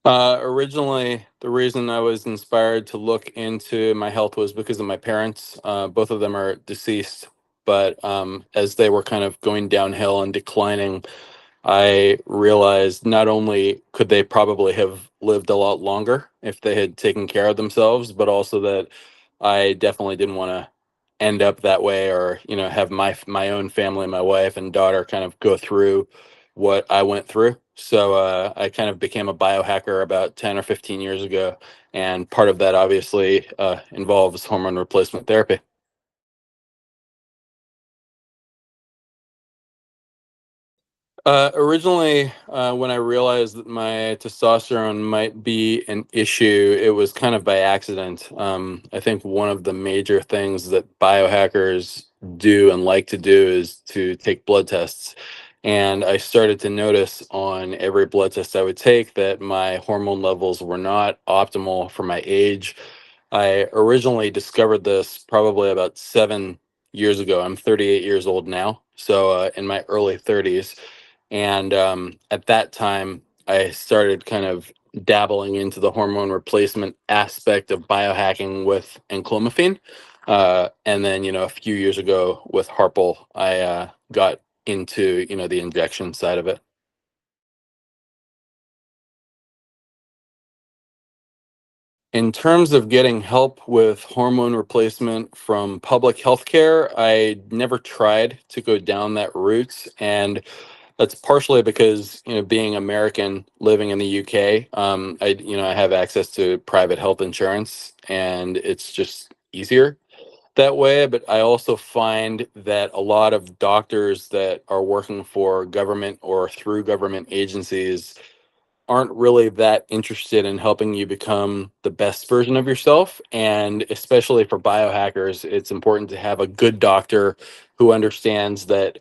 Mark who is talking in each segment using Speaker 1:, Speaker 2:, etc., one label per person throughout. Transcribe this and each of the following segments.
Speaker 1: Originally, the reason I was inspired to look into my health was because of my parents. Both of them are deceased, but as they were kind of going downhill and declining, I realized not only could they probably have lived a lot longer if they had taken care of themselves, but also that I definitely didn't want to end up that way, or have my own family, my wife and daughter, kind of go through what I went through. So I kind of became a biohacker about 10 or 15 years ago, and part of that obviously involves hormone replacement therapy. Originally, when I realized that my testosterone might be an issue, it was kind of by accident. I think one of the major things that biohackers do and like to do is to take blood tests. And I started to notice on every blood test I would take that my hormone levels were not optimal for my age. I originally discovered this probably about 7 years ago. I'm 38 years old now, so in my early 30s. And at that time, I started kind of dabbling into the hormone replacement aspect of biohacking with enclomiphene. And then, a few years ago with Harpal, I got into, the injection side of it. In terms of getting help with hormone replacement from public health care, I never tried to go down that route. And that's partially because, being American living in the UK, I have access to private health insurance, and it's just easier that way. But I also find that a lot of doctors that are working for government or through government agencies aren't really that interested in helping you become the best version of yourself. And especially for biohackers, it's important to have a good doctor who understands that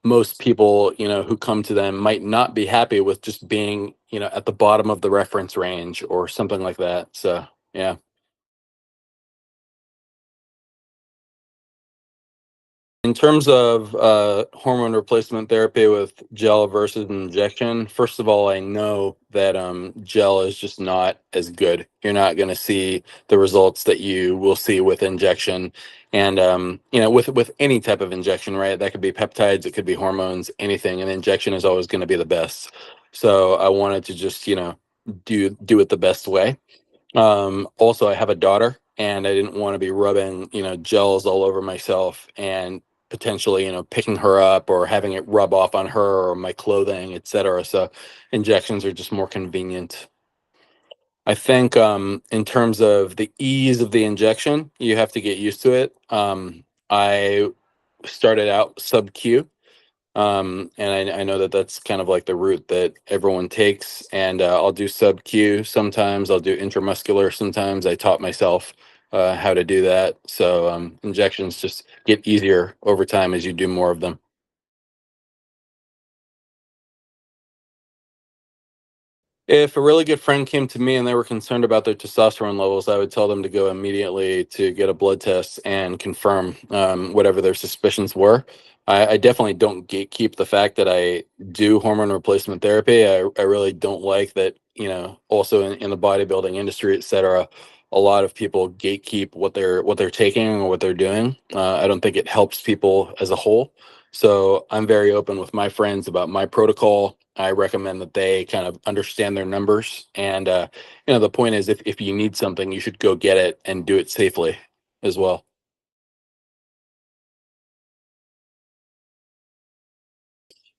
Speaker 1: most people, who come to them might not be happy with just being, at the bottom of the reference range or something like that. So, yeah. In terms of hormone replacement therapy with gel versus injection, first of all, I know that gel is just not as good. You're not going to see the results that you will see with injection, and with any type of injection, right? That could be peptides, it could be hormones, anything. And injection is always going to be the best. So I wanted to just do it the best way. Also, I have a daughter, and I didn't want to be rubbing, gels all over myself and potentially, picking her up or having it rub off on her or my clothing, etc. So injections are just more convenient. I think in terms of the ease of the injection, you have to get used to it. I started out sub Q, and I know that that's kind of like the route that everyone takes. And I'll do sub Q sometimes. I'll do intramuscular sometimes. I taught myself how to do that. So injections just get easier over time as you do more of them. If a really good friend came to me and they were concerned about their testosterone levels, I would tell them to go immediately to get a blood test and confirm whatever their suspicions were. I definitely don't gatekeep the fact that I do hormone replacement therapy. I really don't like that, also in the bodybuilding industry, et cetera, a lot of people gatekeep what they're taking or what they're doing. I don't think it helps people as a whole. So I'm very open with my friends about my protocol. I recommend that they kind of understand their numbers. And, the point is, if you need something, you should go get it and do it safely as well.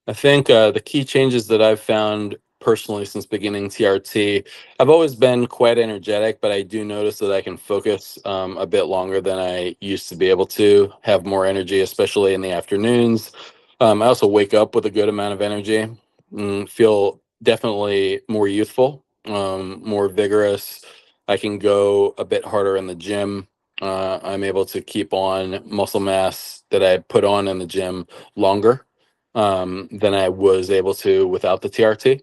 Speaker 1: I think the key changes that I've found personally since beginning TRT, I've always been quite energetic, but I do notice that I can focus a bit longer than I used to be able to, have more energy, especially in the afternoons. I also wake up with a good amount of energy, feel definitely more youthful, more vigorous. I can go a bit harder in the gym. I'm able to keep on muscle mass that I put on in the gym longer than I was able to without the TRT.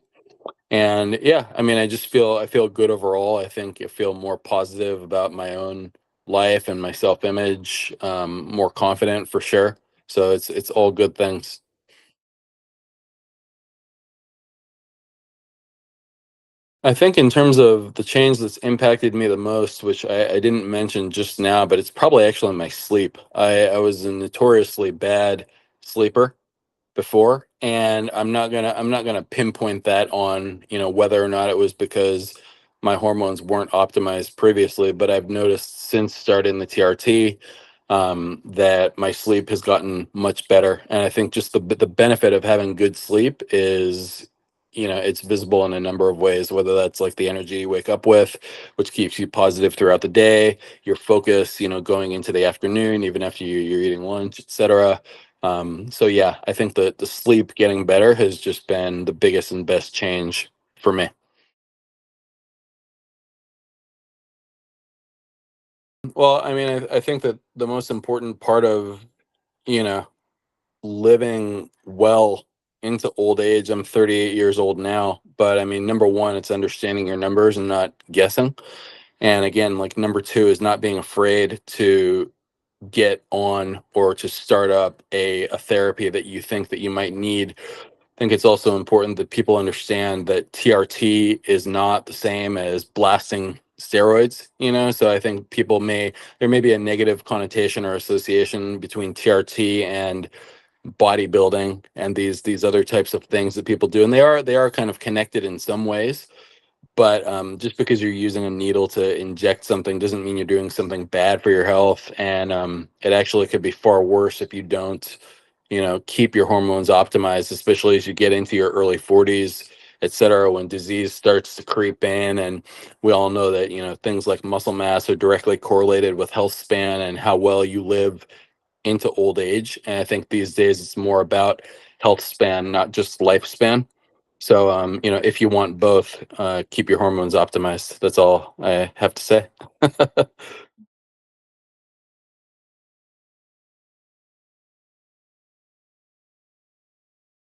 Speaker 1: And yeah, I mean, I feel good overall. I think I feel more positive about my own life and my self image, more confident for sure. So it's all good things. I think in terms of the change that's impacted me the most, which I didn't mention just now, but it's probably actually my sleep. I was a notoriously bad sleeper before, and I'm not gonna pinpoint that on, whether or not it was because my hormones weren't optimized previously, but I've noticed since starting the TRT, that my sleep has gotten much better. And I think just the benefit of having good sleep is, it's visible in a number of ways, whether that's like the energy you wake up with, which keeps you positive throughout the day, your focus, going into the afternoon, even after you're eating lunch, etc. So yeah, I think that the sleep getting better has just been the biggest and best change for me. Well, I mean, I think that the most important part of, you know, living well into old age, I'm 38 years old now, but I mean, number one, it's understanding your numbers and not guessing. And again, like number two is not being afraid to get on or to start up a therapy that you think that you might need. I think it's also important that people understand that TRT is not the same as blasting steroids, So I think there may be a negative connotation or association between TRT and bodybuilding and these other types of things that people do, and they are kind of connected in some ways. But just because you're using a needle to inject something doesn't mean you're doing something bad for your health, and it actually could be far worse if you don't, keep your hormones optimized, especially as you get into your early 40s, et cetera, when disease starts to creep in. And we all know that, things like muscle mass are directly correlated with health span and how well you live into old age. And I think these days it's more about health span, not just lifespan. So, if you want both, keep your hormones optimized. That's all I have to say.